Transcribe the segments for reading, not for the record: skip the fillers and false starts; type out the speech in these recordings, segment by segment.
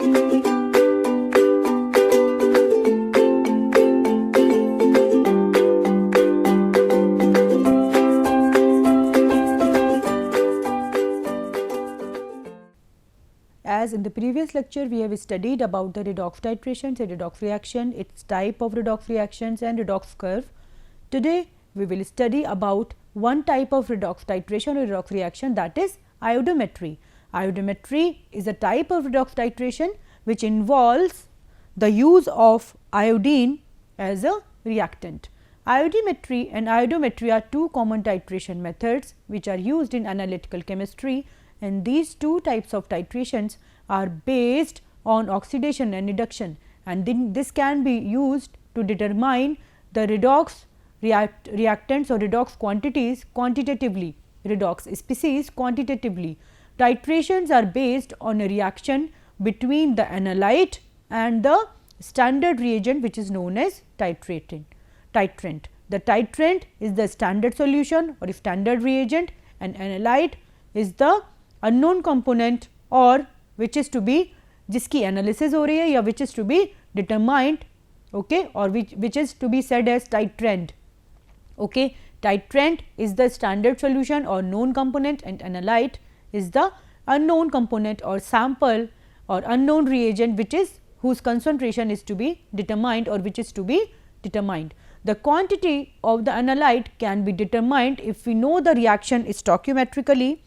As in the previous lecture, we have studied about the redox titrations, a redox reaction, its type of redox reactions and redox curve. Today, we will study about one type of redox titration or redox reaction, that is iodometry. Iodometry is a type of redox titration which involves the use of iodine as a reactant. Iodometry and iodometry are two common titration methods which are used in analytical chemistry, and these two types of titrations are based on oxidation and reduction, and then this can be used to determine the redox reactants or redox quantities quantitatively, redox species quantitatively. Titrations are based on a reaction between the analyte and the standard reagent which is known as titrant. The titrant is the standard solution or standard reagent, and analyte is the unknown component or which is to be, जिसकी analysis हो रही है या which is to be determined, okay, or which is to be said as titrant. Okay. Titrant is the standard solution or known component, and analyte is the unknown component or sample or unknown reagent which is whose concentration is to be determined or which is to be determined. The quantity of the analyte can be determined if we know the reaction stoichiometrically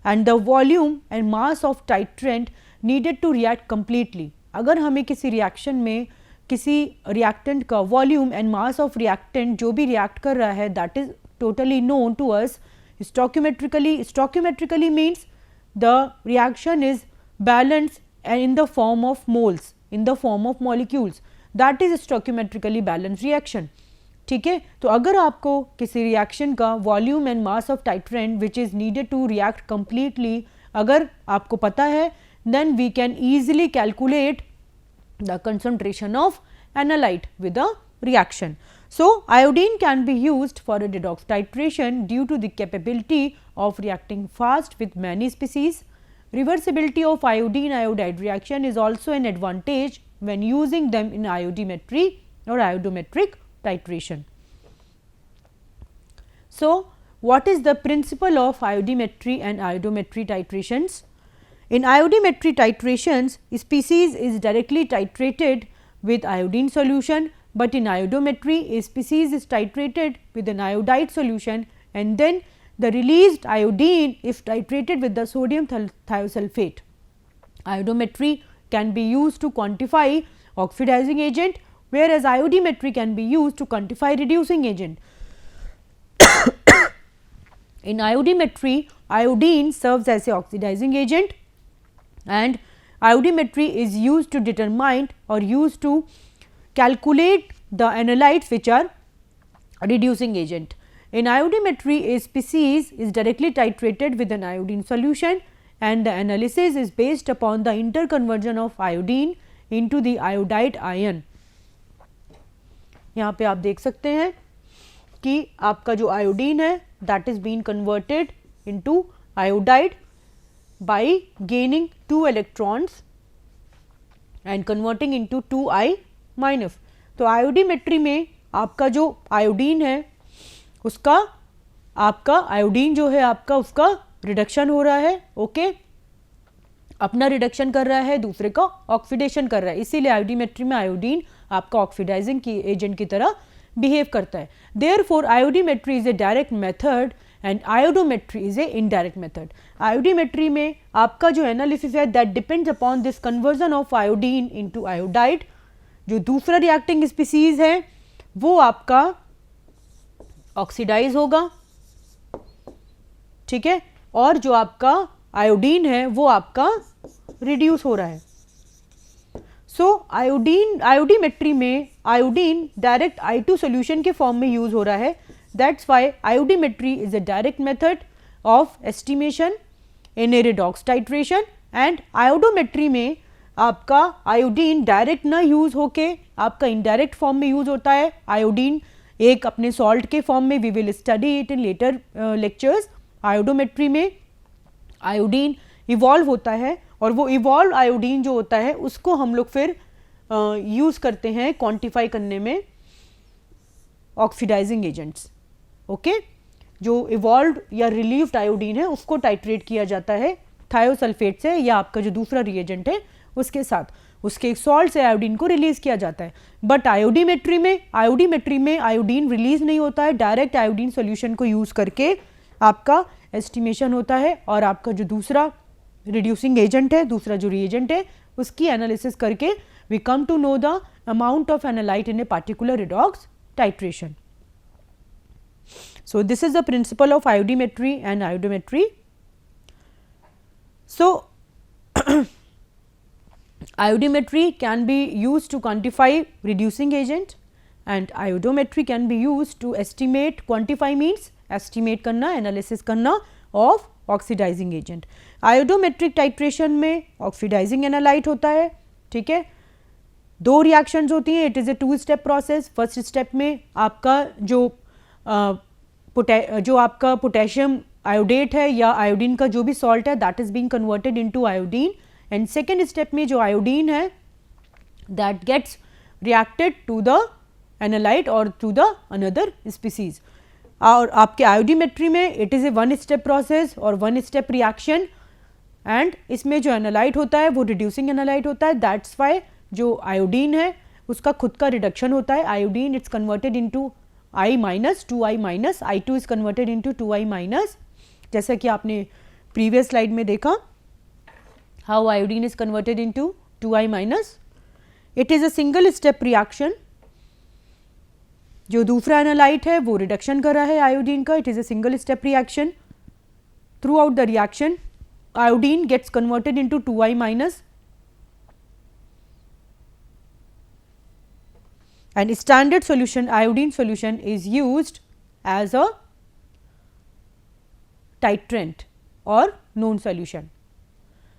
and the volume and mass of titrant needed to react completely. अगर हमें किसी reaction में किसी reactant का volume and mass of reactant जो भी react कर रहा है that is totally known to us stoichiometrically. Stoichiometrically means the reaction is balanced and in the form of moles, in the form of molecules, that is stoichiometrically balanced reaction. ठीक है, तो अगर आपको किसी रिएक्शन का volume and mass of titrant which is needed to react completely अगर आपको पता है, then we can easily calculate the concentration of analyte with a reaction. So, iodine can be used for a redox titration due to the capability of reacting fast with many species. Reversibility of iodine iodide reaction is also an advantage when using them in iodometry or iodometric titration. So, what is the principle of iodometry and iodometry titrations? In iodometry titrations, species is directly titrated with iodine solution, but in iodometry a species is titrated with an iodide solution, and then the released iodine is titrated with the sodium thiosulfate. Iodometry can be used to quantify oxidizing agent, whereas iodometry can be used to quantify reducing agent. In iodometry, iodine serves as a oxidizing agent, and iodometry is used to determine or used to calculate the analytes which are reducing agent. In iodometry, a species is directly titrated with an iodine solution, and the analysis is based upon the interconversion of iodine into the iodide ion. यहाँ पे आप देख सकते हैं कि आपका जो iodine है that is being converted into iodide by gaining 2 electrons and converting into 2I minus. तो आयोडीमेट्री में आपका जो आयोडीन है उसका आपका आयोडीन जो है आपका उसका रिडक्शन हो रहा है, ओके, अपना रिडक्शन कर रहा है, दूसरे का ऑक्सीडेशन कर रहा है, इसीलिए आयोडीमेट्री में आयोडीन आपका ऑक्सीडाइजिंग की एजेंट की तरह बिहेव करता है. Therefore iodimetry is a direct method and iodometry is a indirect method. Iodimetry में आपका जो एनालिसिस है that depends upon this conversion of iodine into iodide. जो दूसरा रिएक्टिंग स्पीसीज है वो आपका ऑक्सीडाइज होगा, ठीक है, और जो आपका आयोडीन है वो आपका रिड्यूस हो रहा है. सो आयोडीमेट्री में आयोडीन डायरेक्ट I2 सोल्यूशन के फॉर्म में यूज हो रहा है. That's why iodimetry is a direct method of estimation in a redox titration, and iodometry में आपका आयोडीन डायरेक्ट ना यूज होके आपका इनडायरेक्ट फॉर्म में यूज होता है. आयोडीन एक अपने सॉल्ट के फॉर्म में, we will study it in later lectures. Iodometry में आयोडीन इवॉल्व होता है और वो इवॉल्व आयोडीन जो होता है उसको हम लोग फिर यूज़ करते हैं क्वांटिफाई करने में ऑक्सीडाइजिंग एजेंट्स। ओके, जो इवॉल्व या रिलीव्ड आयोडीन है उसको टाइट्रेट किया जाता है थायोसल्फेट से या आपका जो दूसरा रिएजेंट है उसके साथ, उसके सॉल्ट से आयोडीन को रिलीज किया जाता है। बट आयोडीमेट्री में आयोडीन रिलीज नहीं होता है, डायरेक्ट आयोडीन सॉल्यूशन को यूज करके आपका एस्टिमेशन होता है और आपका जो दूसरा रिड्यूसिंग एजेंट है, दूसरा जो रिएजेंट है उसकी एनालिसिस करके we come to know the amount of analyte in a particular redox titration. So this is the principle of iodimetry and iodometry. So iodimetry can be used to quantify reducing agent and iodometry can be used to estimate, quantify means estimate करना, analysis करना of oxidizing agent. Iodometric titration में oxidizing analyte होता है, ठीक है। दो reactions होती हैं, it is a two step process. First step में आपका जो आपका पोटेशियम आयोडेट है या आयोडीन का जो भी सॉल्ट है that is being converted into iodine, and second step में जो आयोडीन है that gets reacted to the analyte और टू द अनदर स्पीसीज। और आपके आयोडीमेट्री में it is a one step process और वन स्टेप रिएक्शन, एंड इसमें जो एनालाइट होता है वो रिड्यूसिंग एनालाइट होता है। दैट्स वाई जो आयोडीन है उसका खुद का रिडक्शन होता है। Iodine it's converted into I minus 2I minus, I2 is converted into 2I minus, जैसा कि आपने प्रीवियस स्लाइड में देखा how iodine is converted into 2I minus. It is a single step reaction. जो दूसरा एनालाइट है वो रिडक्शन कर रहा है आयोडीन का, it is a single step reaction. Throughout the reaction iodine gets converted into 2I minus and standard solution, iodine solution is used as a titrant or known solution.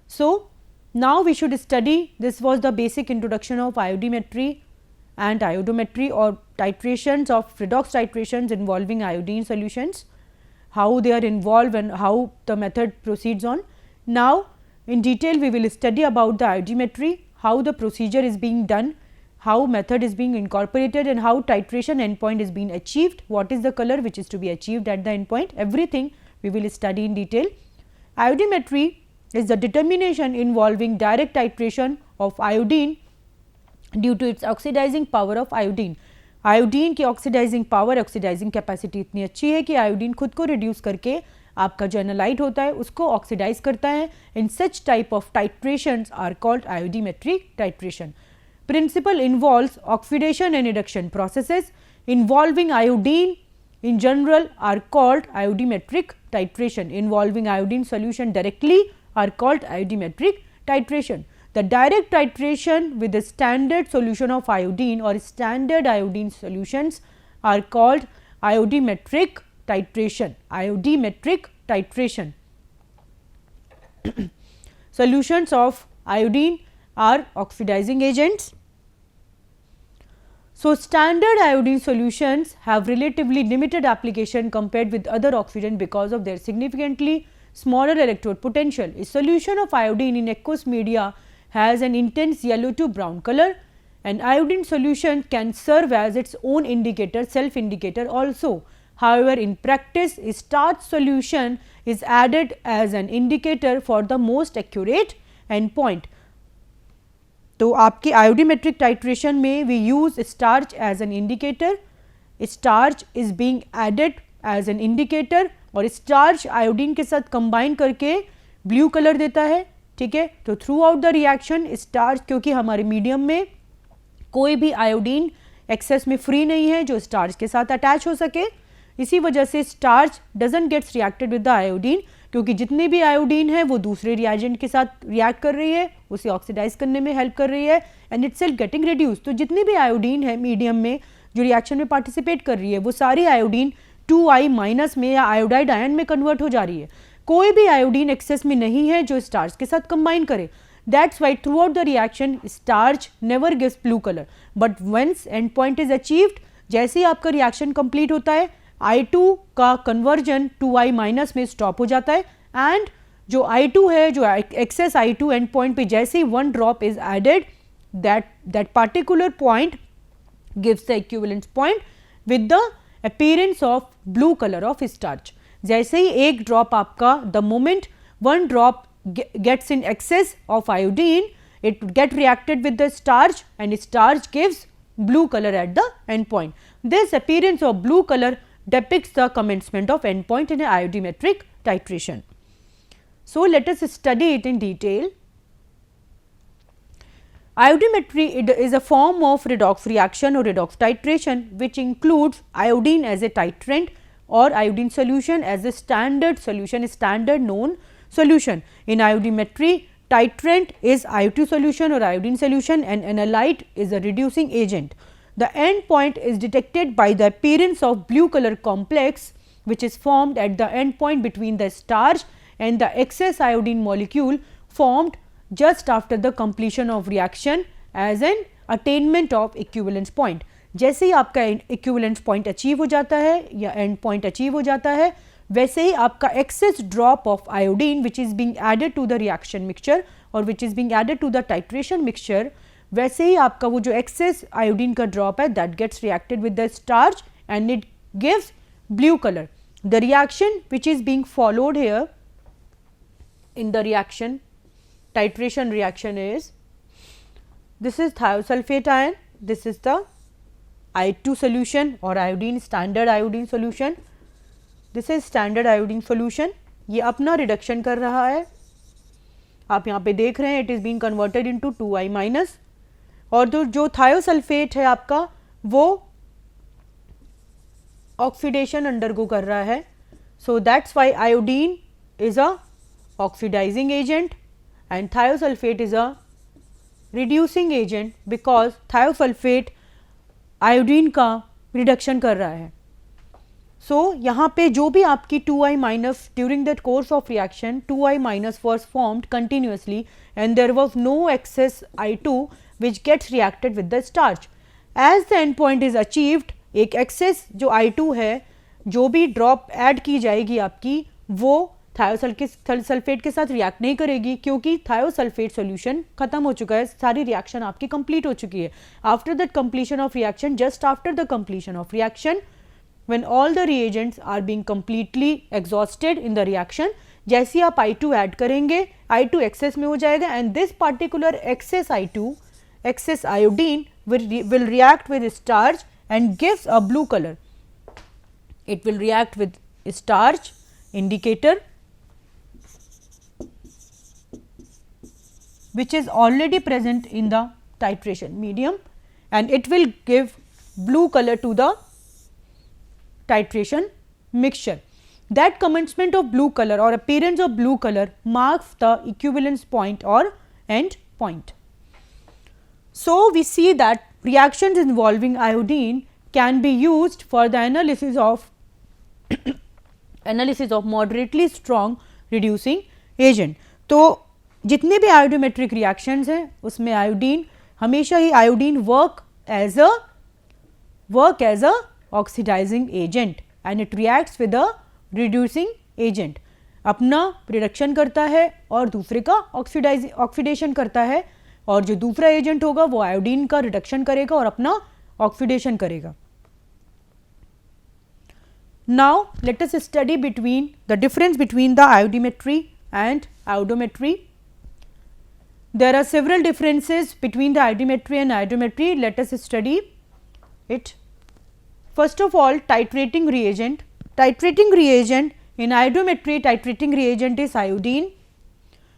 So now we should study, this was the basic introduction of iodimetry and iodometry or titrations of redox titrations involving iodine solutions, how they are involved and how the method proceeds on. Now in detail we will study about the iodimetry, how the procedure is being done, how method is being incorporated and how titration endpoint is being achieved, what is the color which is to be achieved at the endpoint, everything we will study in detail. Iodimetry is the determination involving direct titration of iodine due to its oxidizing power of iodine. Iodine की oxidising power, oxidising capacity इतनी अच्छी है कि iodine खुद को reduce करके आपका जो एनालाइट होता है उसको ऑक्सीडाइज करता है। In such type of titrations are called iodometric titration. Principle involves oxidation and reduction processes involving iodine in general are called iodometric titration. Involving iodine solution directly are called iodometric titration. The direct titration with the standard solution of iodine or standard iodine solutions are called iodometric titration. Iodometric titration. Solutions of iodine are oxidizing agents. So standard iodine solutions have relatively limited application compared with other oxidant because of their significantly smaller electrode potential. A solution of iodine in aqueous media has an intense yellow to brown color. An iodine solution can serve as its own indicator, self indicator also. However, in practice a starch solution is added as an indicator for the most accurate endpoint. तो आपके iodometric titration में we use starch as an indicator, starch is being added as an indicator और starch iodine के साथ combine करके blue colour देता है, ठीक है। तो through out the reaction starch, क्योंकि हमारे मीडियम में कोई भी आयोडीन एक्सेस में फ्री नहीं है जो स्टार्च के साथ अटैच हो सके, इसी वजह से starch doesn't gets reacted with the iodine, क्योंकि जितनी भी आयोडीन है वो दूसरे रिएजेंट के साथ रिएक्ट कर रही है, उसे ऑक्सीडाइज करने में हेल्प कर रही है and it's self getting reduce. तो जितनी भी आयोडीन है मीडियम में जो रिएक्शन में पार्टिसिपेट कर रही है वो सारी आयोडीन 2I माइनस में या आयोडाइड आयन में कन्वर्ट हो जा रही है। कोई भी आयोडीन एक्सेस में नहीं है जो स्टार्च के साथ कंबाइन करे। That's why throughout the reaction starch never gives blue colour, but once end point is achieved, जैसे ही आपका रिएक्शन कंप्लीट होता है I2 का कन्वर्जन 2I माइनस में स्टॉप हो जाता है एंड जो I2 है, जो excess I2 एंड पॉइंट पे जैसे ही 1 drop is added, that particular point gives the equivalence point with the appearance of blue color of starch. जैसे ही एक ड्रॉप आपका, the moment 1 drop gets in excess of iodine, it get reacted with the starch and starch gives blue color at the end point. This appearance of blue color depicts the commencement of end point in a iodometric titration. So, let us study it in detail. Iodometry is a form of redox reaction or redox titration which includes iodine as a titrant or iodine solution as a standard solution, standard known solution. In iodometry, titrant is IO2 solution or iodine solution and analyte is a reducing agent. The end point is detected by the appearance of blue color complex which is formed at the end point between the starch and the excess iodine molecule formed just after the completion of reaction as an attainment of equivalence point. जैसे ही आपका equivalence point achieve हो जाता है या end point achieve हो जाता है, वैसे ही आपका excess drop of iodine which is being added to the reaction mixture or which is being added to the titration mixture, वैसे ही आपका वो जो excess iodine का drop है that gets reacted with the starch and it gives blue color. The reaction which is being followed here in the reaction, titration reaction is, this is thiosulfate ion, this is the I2 solution or iodine, standard iodine solution, this is standard iodine solution. ये अपना reduction कर रहा है, आप यहाँ पे देख रहे हैं, it is being converted into 2I minus और जो thiosulfate है आपका वो oxidation undergo कर रहा है. So that's why iodine is a oxidizing agent and thiosulfate is a reducing agent because thiosulfate iodine का reduction कर रहा है. So यहाँ पे जो भी आपकी 2I minus during that course of reaction 2I minus was formed continuously and there was no excess I2 which gets reacted with the starch. As the end point is achieved, एक excess जो I2 है, जो भी drop add की जाएगी आपकी वो thiosulphate के साथ रिएक्ट नहीं करेगी क्योंकि थायोसल्फेट सॉल्यूशन खत्म हो चुका है, सारी रिएक्शन आपकी कंप्लीट हो चुकी है. After that completion of reaction, just after the completion of reaction, when all the reagents are being completely exhausted in the reaction, जैसे ही आप I2 ऐड करेंगे I2 एक्सेस में हो जाएगा and this particular excess I2, excess iodine will react with starch and gives a blue color. It will react with starch indicator which is already present in the titration medium and it will give blue color to the titration mixture. That commencement of blue color or appearance of blue color marks the equivalence point or end point. So, we see that reactions involving iodine can be used for the analysis of moderately strong reducing agent. तो जितने भी iodometric reactions हैं उसमें iodine हमेशा ही iodine work as a oxidizing agent and it reacts with a reducing agent. अपना reduction करता है और दूसरे का ऑक्सीडेशन करता है और जो दूसरा एजेंट होगा वो आयोडीन का रिडक्शन करेगा और अपना ऑक्सीडेशन करेगा. Now let us study the difference between the iodometry and iodometry. There are several differences between the iodometry and iodometry. Let us study it. First of all, titrating reagent. Titrating reagent in iodometry, titrating reagent is iodine.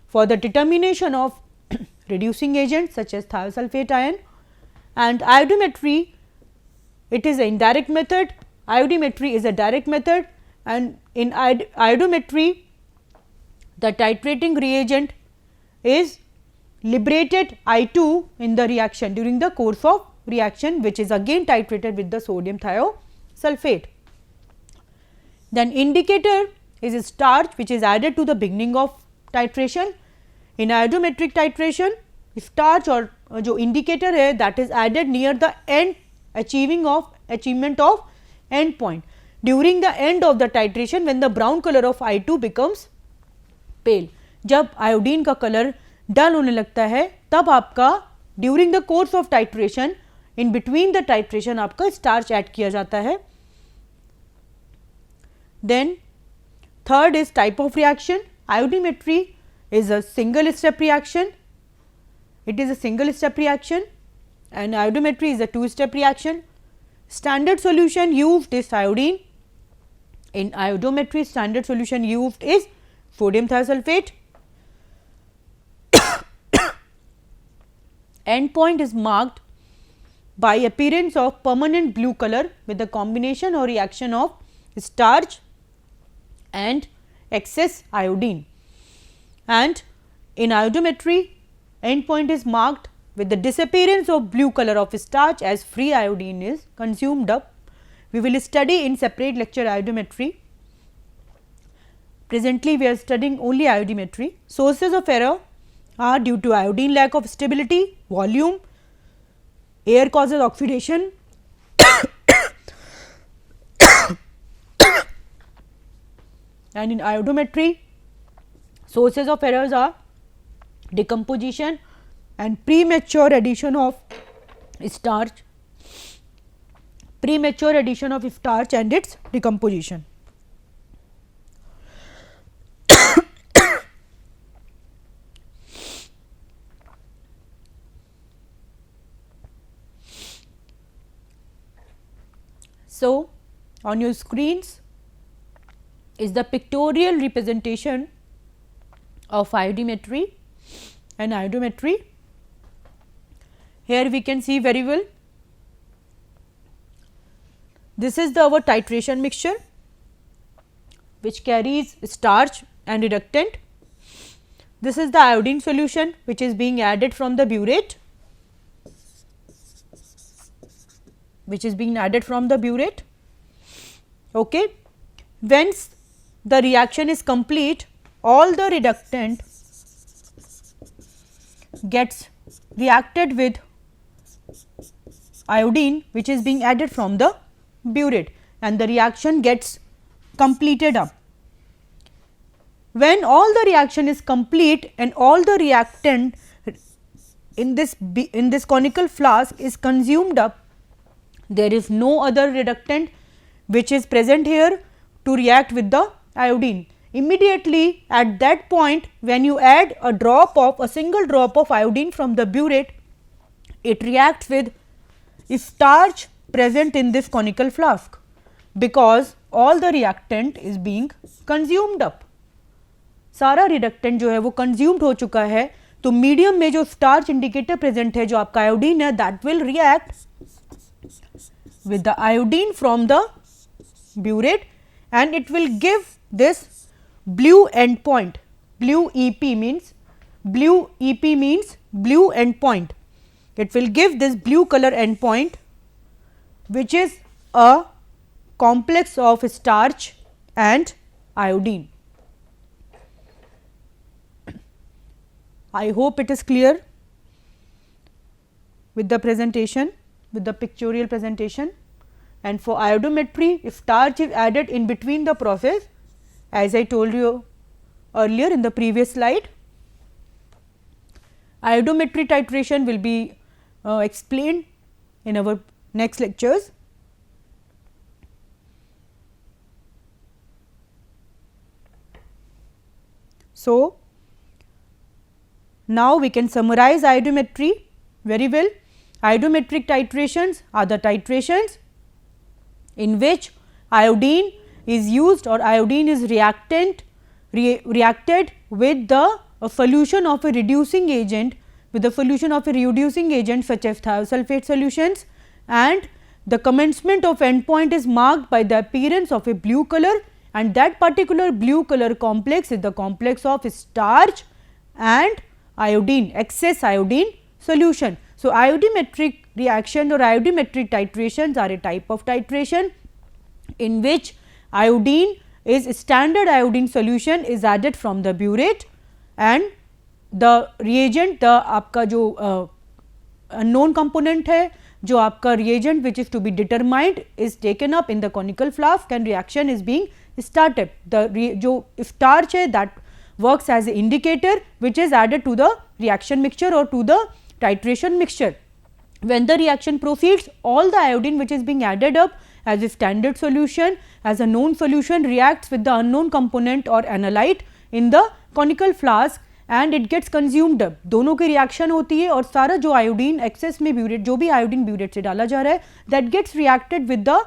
For the determination of reducing agents such as thiosulfate ion, and iodometry, it is an indirect method. Iodometry is a direct method and in iodometry the titrating reagent is liberated I2 in the reaction during the course of reaction which is again titrated with the sodium thiosulfate. Then indicator is a starch which is added to the beginning of titration. In iodometric titration starch और जो indicator है that is added near the end achievement of end point during the end of the titration when the brown color of I2 becomes pale. जब iodine का colour dull होने लगता है तब आपका during the course of titration, in between the titration आपका starch add किया जाता है. Then third is type of reaction. Iodometry is a single step reaction. It is a single step reaction and iodometry is a two step reaction. Standard solution used is iodine. In iodometry, standard solution used is sodium thiosulfate. Endpoint is marked by appearance of permanent blue color with the combination or reaction of starch and excess iodine. And in iodometry, endpoint is marked with the disappearance of blue color of starch as free iodine is consumed up. We will study in separate lecture iodometry. Presently, we are studying only iodometry. Sources of error are due to iodine lack of stability, volume, air causes oxidation, and in iodometry, sources of errors are decomposition and premature addition of starch, and its decomposition. So, on your screens is the pictorial representation of iodometry and iodometry. Here we can see very well. This is our titration mixture which carries starch and reductant. This is the iodine solution which is being added from the burette, Okay. Once the reaction is complete, all the reductant gets reacted with iodine which is being added from the burette and the reaction gets completed up. When all the reaction is complete and all the reactant in this conical flask is consumed up, there is no other reductant which is present here to react with the iodine. Immediately at that point, when you add a single drop of iodine from the burette, it reacts with starch present in this conical flask, because all the reactant is being consumed up. सारा reductant जो है वो consumed हो चुका है, तो medium में जो स्टार्च इंडिकेटर प्रेजेंट है जो आपका आयोडीन है, that will react with the iodine from the burette and it will give this blue endpoint. Blue EP means blue endpoint. It will give this blue color endpoint which is a complex of starch and iodine. I hope it is clear with the presentation, with the pictorial presentation. And for iodometry, if starch is added in between the process, as I told you earlier in the previous slide, iodometric titration will be explained in our next lectures. So, now we can summarize iodometry very well. Iodometric titrations are the titrations in which iodine is used or iodine is reacted with the solution of a reducing agent, such as thiosulfate solutions, and the commencement of endpoint is marked by the appearance of a blue color, and that particular blue color complex is the complex of starch and iodine, excess iodine solution. So, iodometric reaction or iodometric titrations are a type of titration in which standard iodine solution is added from the burette and the reagent, the आपका जो unknown component है, जो आपका reagent which is to be determined is taken up in the conical flask and reaction is being started. The जो starch है that works as an indicator which is added to the reaction mixture or to the titration mixture. When the reaction proceeds, all the iodine which is being added up as a standard solution, as a known solution, reacts with the unknown component or analyte in the conical flask and it gets consumed up. दोनों की reaction होती है और सारा जो iodine excess में burette, जो भी iodine burette से डाला जा रहा है, that gets reacted with the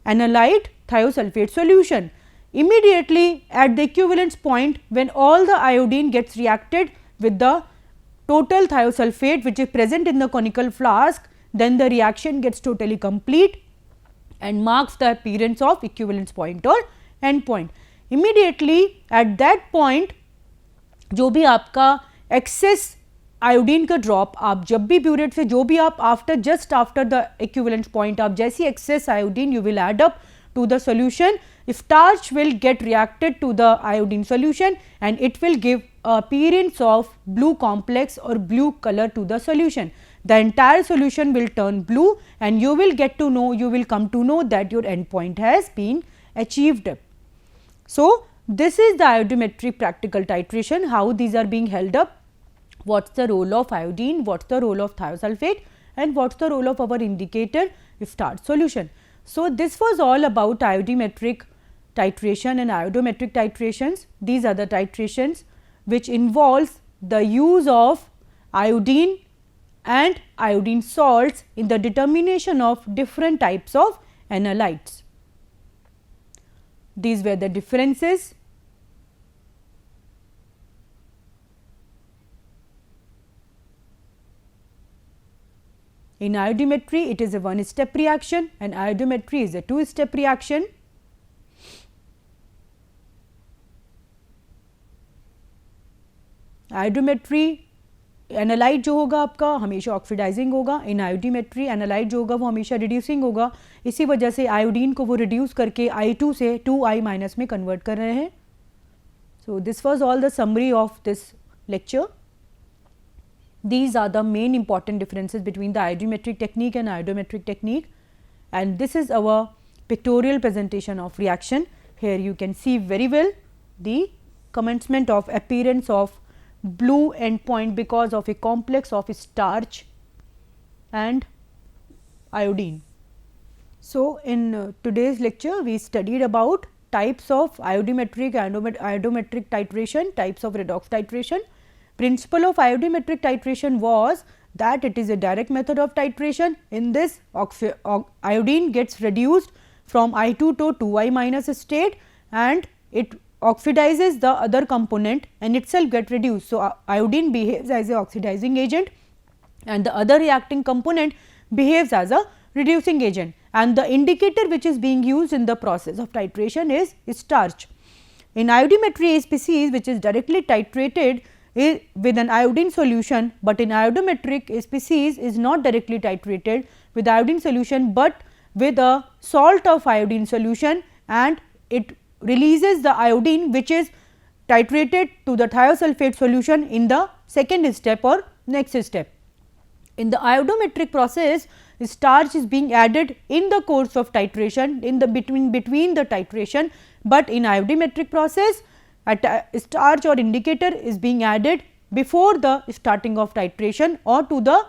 analyte thiosulfate solution. Immediately at the equivalence point, when all the iodine gets reacted with the total thiosulfate which is present in the conical flask, then the reaction gets totally complete and marks the appearance of equivalence point or end point. Immediately at that point, जो भी आपका excess iodine का drop, आप जब भी burette से जो भी आप after just after the equivalent point आप जैसी excess iodine you will add up to the solution, starch will get reacted to the iodine solution and it will give appearance of blue complex or blue color to the solution. The entire solution will turn blue and you will get to know, you will come to know that your endpoint has been achieved. So, this is the iodometric practical titration, how these are being held up, what is the role of iodine, what is the role of thiosulfate and what is the role of our indicator starch solution. So, this was all about iodometric titration and iodometric titrations. These are the titrations which involves the use of iodine and iodine salts in the determination of different types of analytes. These were the differences. In iodometry, it is a one-step reaction and iodometry is a two-step reaction. Iodometry analyte जो होगा आपका हमेशा oxidising होगा, इन iodimetry analyte जो होगा वो हमेशा reducing होगा. इसी वजह से आयोडीन को वो रिड्यूस करके I2 से 2I माइनस में कन्वर्ट कर रहे हैं. So this was all the summary of this lecture. These are the main important differences between the iodometric technique and iodometric technique, and this is our pictorial presentation of reaction. Here you can see very well the commencement of appearance of blue endpoint because of a complex of starch and iodine. So, in today's lecture we studied about types of iodometric and iodometric titration, types of redox titration. Principle of iodometric titration was that it is a direct method of titration. In this, iodine gets reduced from I2 to 2I minus state and it oxidizes the other component and itself get reduced. So, iodine behaves as a oxidizing agent and the other reacting component behaves as a reducing agent, and the indicator which is being used in the process of titration is starch. In iodometry, a species which is directly titrated with an iodine solution, but in iodometric a species is not directly titrated with iodine solution, but with a salt of iodine solution and it releases the iodine which is titrated to the thiosulfate solution in the second step or next step. In the iodometric process, starch is being added in the course of titration in the between the titration, but in iodometric process starch or indicator is being added before the starting of titration or to the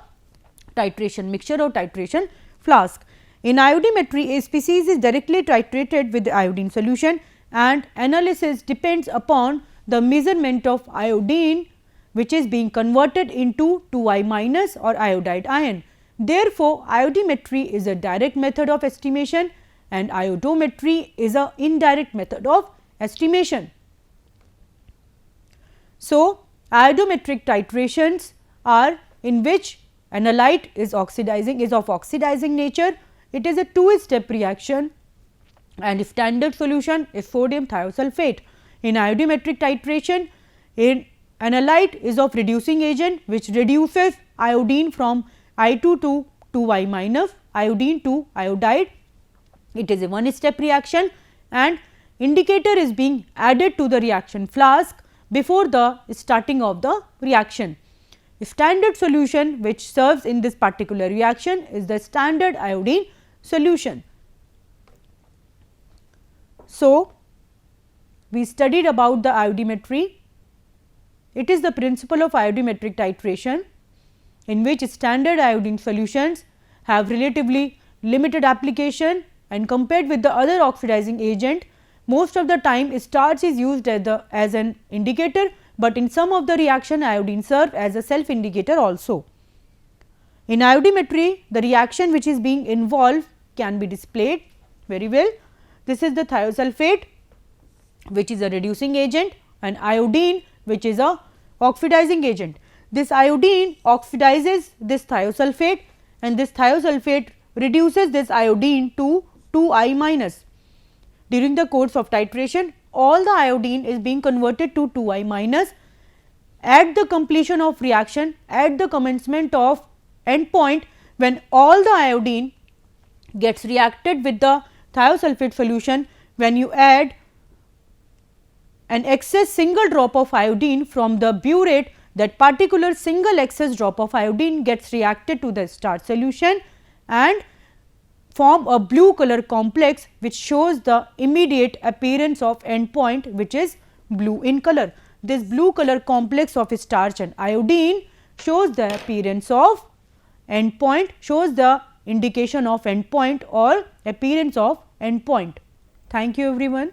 titration mixture or titration flask. In iodometry, a species is directly titrated with the iodine solution and analysis depends upon the measurement of iodine which is being converted into 2I minus or iodide ion. Therefore, iodometry is a direct method of estimation and iodometry is a indirect method of estimation. So, iodometric titrations are in which analyte is of oxidizing nature. It is a two-step reaction and standard solution is sodium thiosulfate. In iodometric titration, analyte is of reducing agent which reduces iodine from I2 to 2I minus, iodine to iodide. It is a one-step reaction and indicator is being added to the reaction flask before the starting of the reaction. Standard solution which serves in this particular reaction is the standard iodine solution. So, we studied about the iodometry It is the principle of iodometric titration, in which standard iodine solutions have relatively limited application, and compared with the other oxidizing agent, most of the time starch is used as an indicator, but in some of the reaction iodine serve as a self indicator also. In iodometry, the reaction which is being involved can be displayed very well. This is the thiosulfate, which is a reducing agent, and iodine, which is a oxidizing agent. This iodine oxidizes this thiosulfate, and this thiosulfate reduces this iodine to 2I minus. During the course of titration, all the iodine is being converted to 2I minus. At the completion of reaction, at the commencement of end point, when all the iodine gets reacted with the thiosulfate solution, when you add an excess single drop of iodine from the burette, that particular single excess drop of iodine gets reacted to the starch solution and form a blue color complex, which shows the immediate appearance of end point, which is blue in color. This blue color complex of starch and iodine shows the appearance of end point, shows the indication of end point or appearance of end point. Thank you everyone.